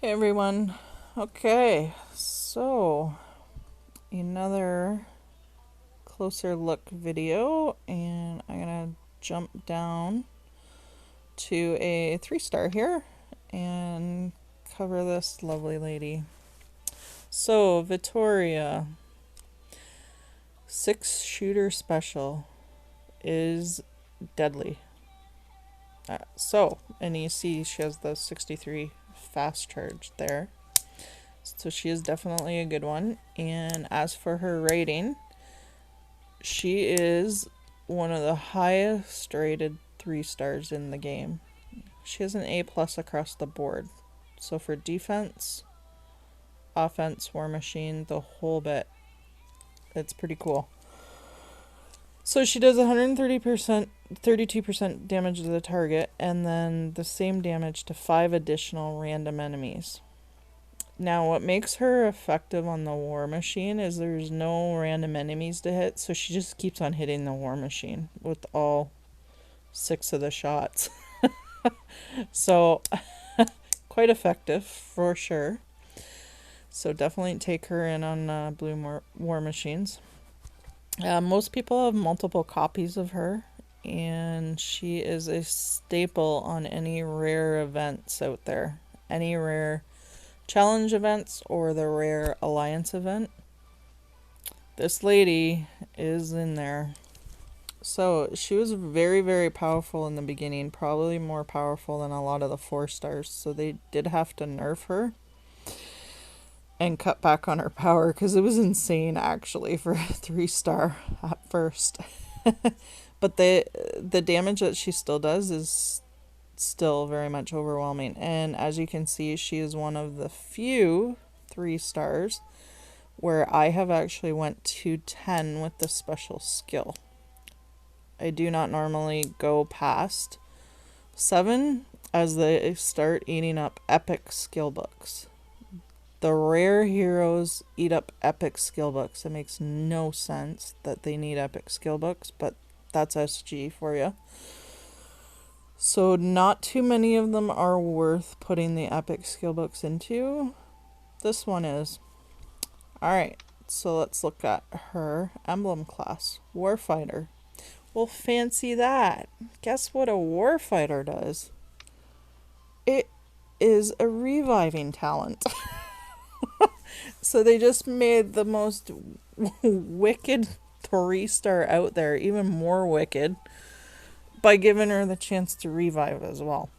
Hey everyone. Okay, so another closer look video, and I'm gonna jump down to a 3-star here and cover this lovely lady. So, Vittoria, 6-shooter special is deadly. And you see she has the 63 fast charge there. So she is definitely a good one. And as for her rating, she is one of the highest rated 3-stars in the game. She has an A+ across the board. So for defense, offense, war machine, the whole bit. It's pretty cool. So she does 130%, 32% damage to the target, and then the same damage to 5 additional random enemies. Now, what makes her effective on the war machine is there's no random enemies to hit, so she just keeps on hitting the war machine with all 6 of the shots. So, quite effective for sure. So definitely take her in on blue war machines. Most people have multiple copies of her, and she is a staple on any rare events out there. Any rare challenge events or the rare alliance event. This lady is in there. So she was very, very powerful in the beginning, probably more powerful than a lot of the 4-stars. So they did have to nerf her and cut back on her power because it was insane actually for a 3-star at first. But the damage that she still does is still very much overwhelming. And as you can see, she is one of the few 3-stars where I have actually went to 10 with the special skill. I do not normally go past 7 as they start eating up epic skill books. The rare heroes eat up epic skill books. It makes no sense that they need epic skill books, but that's SG for you. So not too many of them are worth putting the epic skill books into. This one is. Alright, so let's look at her emblem class. Warfighter. Well, fancy that. Guess what a warfighter does? It is a reviving talent. So they just made the most wicked 3-star out there, even more wicked, by giving her the chance to revive as well.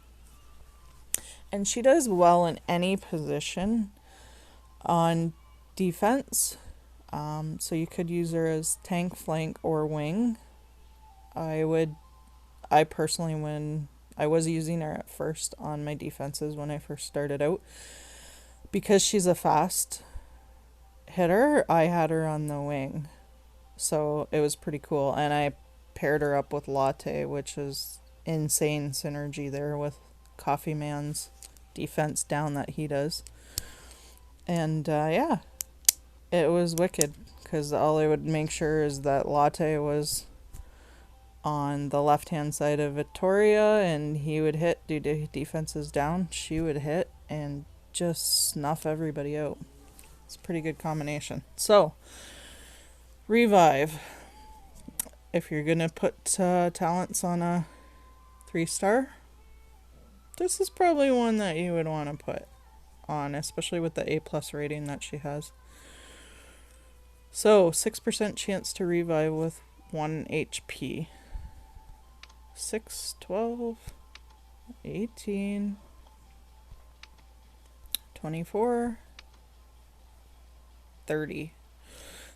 And she does well in any position on defense. So you could use her as tank, flank, or wing. I personally, when I was using her at first on my defenses when I first started out, because she's a fast hitter, I had her on the wing. So it was pretty cool. And I paired her up with Latte, which is insane synergy there with Coffee Man's defense down that he does. And yeah, it was wicked because all I would make sure is that Latte was on the left hand side of Vittoria, and he would hit due to defenses down. She would hit and just snuff everybody out. It's a pretty good combination. So, revive. If you're gonna put talents on a 3-star, this is probably one that you would want to put on, especially with the A+ rating that she has. So, 6% chance to revive with 1 HP. 6, 12, 18, 24, 30.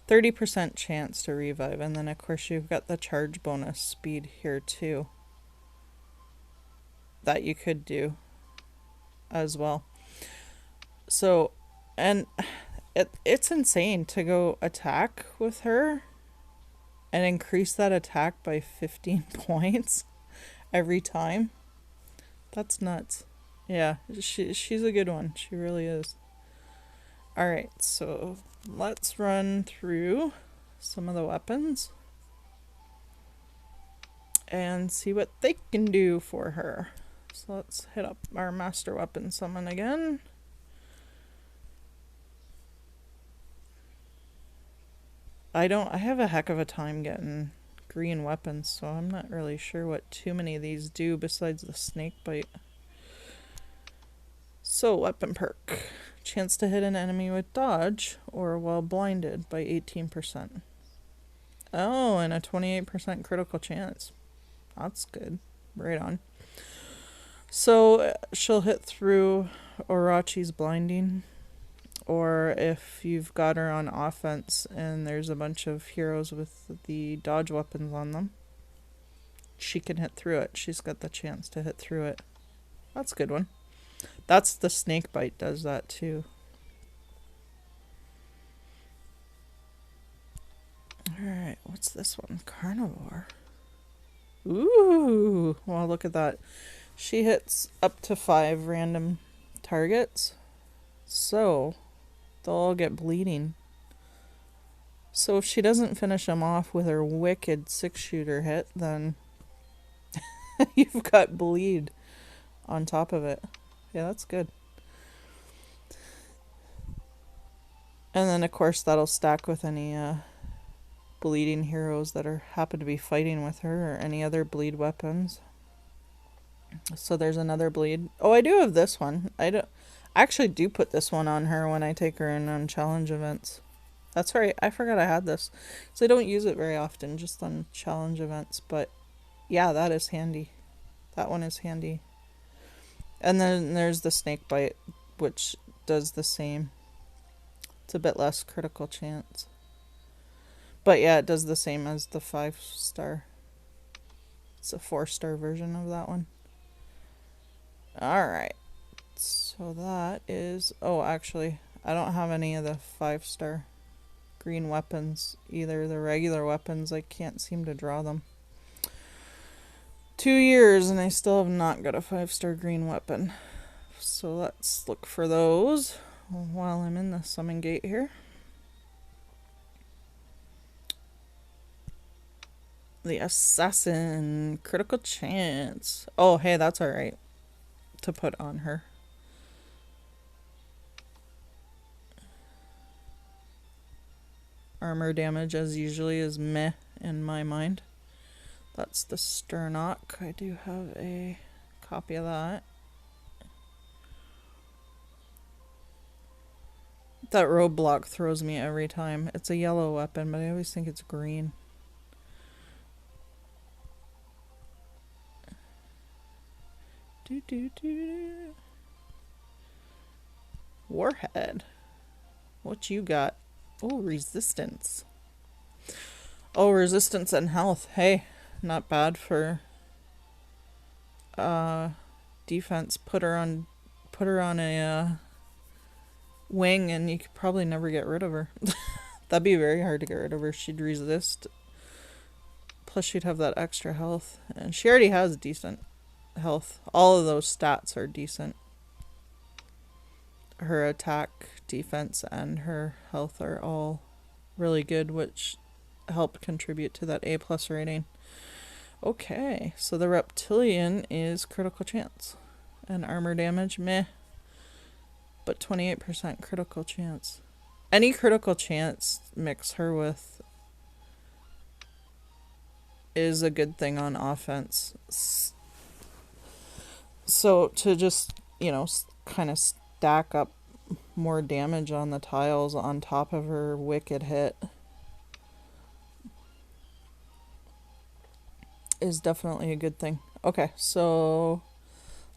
30% chance to revive. And then, of course, you've got the charge bonus speed here, too, that you could do as well. So, and it's insane to go attack with her and increase that attack by 15 points every time. That's nuts. Yeah, she's a good one. She really is. Alright, so let's run through some of the weapons and see what they can do for her. So let's hit up our master weapon summon again. I have a heck of a time getting green weapons, so I'm not really sure what too many of these do besides the snake bite. So, weapon perk. Chance to hit an enemy with dodge or while blinded by 18%. Oh, and a 28% critical chance. That's good. Right on. So, she'll hit through Orochi's blinding, or if you've got her on offense and there's a bunch of heroes with the dodge weapons on them, she can hit through it. She's got the chance to hit through it. That's a good one. That's the snake bite does that too. Alright, what's this one? Carnivore. Ooh, well, look at that. She hits up to 5 random targets, so they'll all get bleeding. So if she doesn't finish them off with her wicked 6-shooter hit, then you've got bleed on top of it. Yeah, that's good. And then, of course, that'll stack with any bleeding heroes that happen to be fighting with her, or any other bleed weapons. So there's another bleed. Oh, I do have this one. I actually do put this one on her when I take her in on challenge events. That's right, I forgot I had this. So I don't use it very often, just on challenge events. But yeah, that is handy. That one is handy. And then there's the snake bite, which does the same. It's a bit less critical chance. But yeah, it does the same as the 5-star. It's a 4-star version of that one. Alright. So that is... Oh, actually, I don't have any of the 5-star green weapons. Either the regular weapons, I can't seem to draw them. 2 years and I still have not got a 5-star green weapon. So let's look for those while I'm in the summon gate here. The assassin. Critical chance. Oh, hey, that's alright to put on her. Armor damage, as usually, is meh in my mind. That's the Sternok. I do have a copy of that. That roadblock throws me every time. It's a yellow weapon, but I always think it's green. Warhead. What you got? Oh, resistance. Oh, resistance and health. Hey, not bad for defense. Put her on a wing and you could probably never get rid of her. That'd be very hard to get rid of her. She'd resist. Plus she'd have that extra health. And she already has decent health. All of those stats are decent. Her attack, defense, and her health are all really good, which help contribute to that A+ rating. Okay, so the reptilian is critical chance. And armor damage, meh. But 28% critical chance. Any critical chance mix her with is a good thing on offense. So to just, kind of stack up more damage on the tiles on top of her wicked hit is definitely a good thing. Okay, so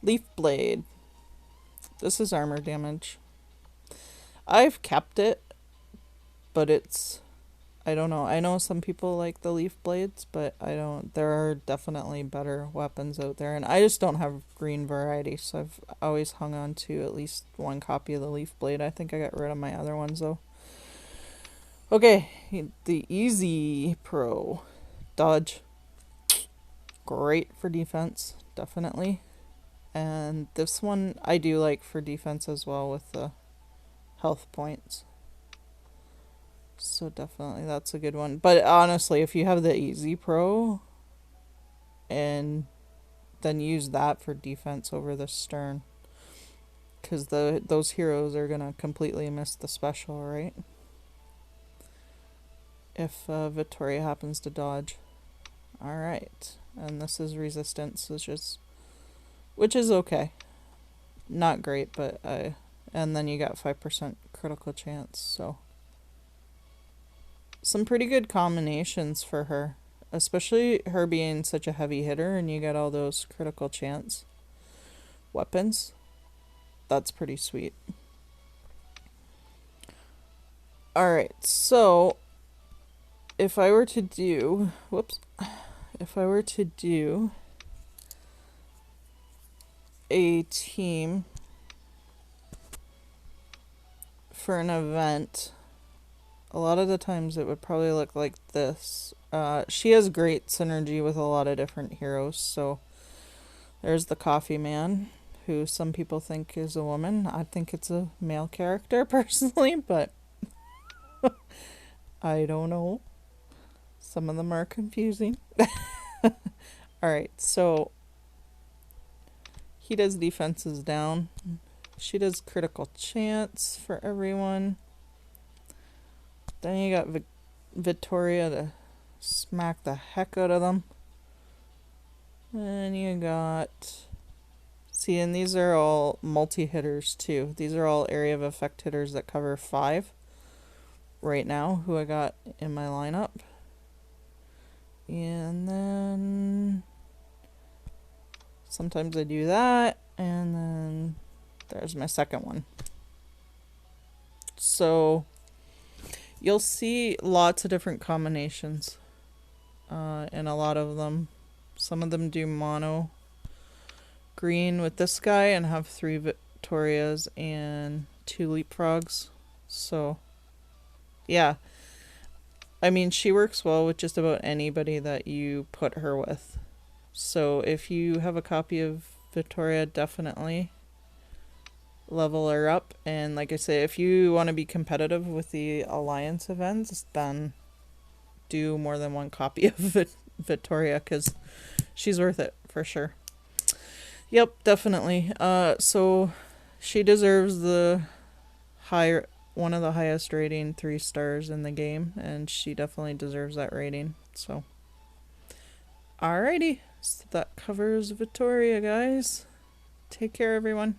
Leaf Blade. This is armor damage. I've kept it, but I don't know. I know some people like the leaf blades, but I don't. There are definitely better weapons out there, and I just don't have green variety, so I've always hung on to at least one copy of the leaf blade. I think I got rid of my other ones, though. Okay, the Easy Pro. Dodge. Great for defense, definitely. And this one I do like for defense as well with the health points. So definitely that's a good one. But honestly, if you have the Easy Pro and then use that for defense over the Stern, because those heroes are going to completely miss the special, right? if Vittoria happens to dodge. Alright, and this is resistance, which is okay. Not great, but and then you got 5% critical chance, so some pretty good combinations for her, especially her being such a heavy hitter and you get all those critical chance weapons. That's pretty sweet. Alright, so if I were to do a team for an event, a lot of the times it would probably look like this. She has great synergy with a lot of different heroes. So there's the Coffee Man, who some people think is a woman. I think it's a male character personally, but I don't know. Some of them are confusing. Alright, so he does defenses down. She does critical chance for everyone. Then you got Vittoria to smack the heck out of them. Then you got... See, and these are all multi-hitters too. These are all area of effect hitters that cover 5 right now, who I got in my lineup. And then... sometimes I do that, and then there's my second one. So... you'll see lots of different combinations, and a lot of them. Some of them do mono green with this guy and have 3 Vittorias and 2 leapfrogs. So, yeah. I mean, she works well with just about anybody that you put her with. So, if you have a copy of Vittoria, definitely level her up. And like I say, if you want to be competitive with the alliance events, then do more than one copy of Vittoria, because she's worth it for sure. Yep, definitely. So she deserves one of the highest rating 3 stars in the game, and she definitely deserves that rating. So alrighty, so that covers Vittoria, guys. Take care, everyone.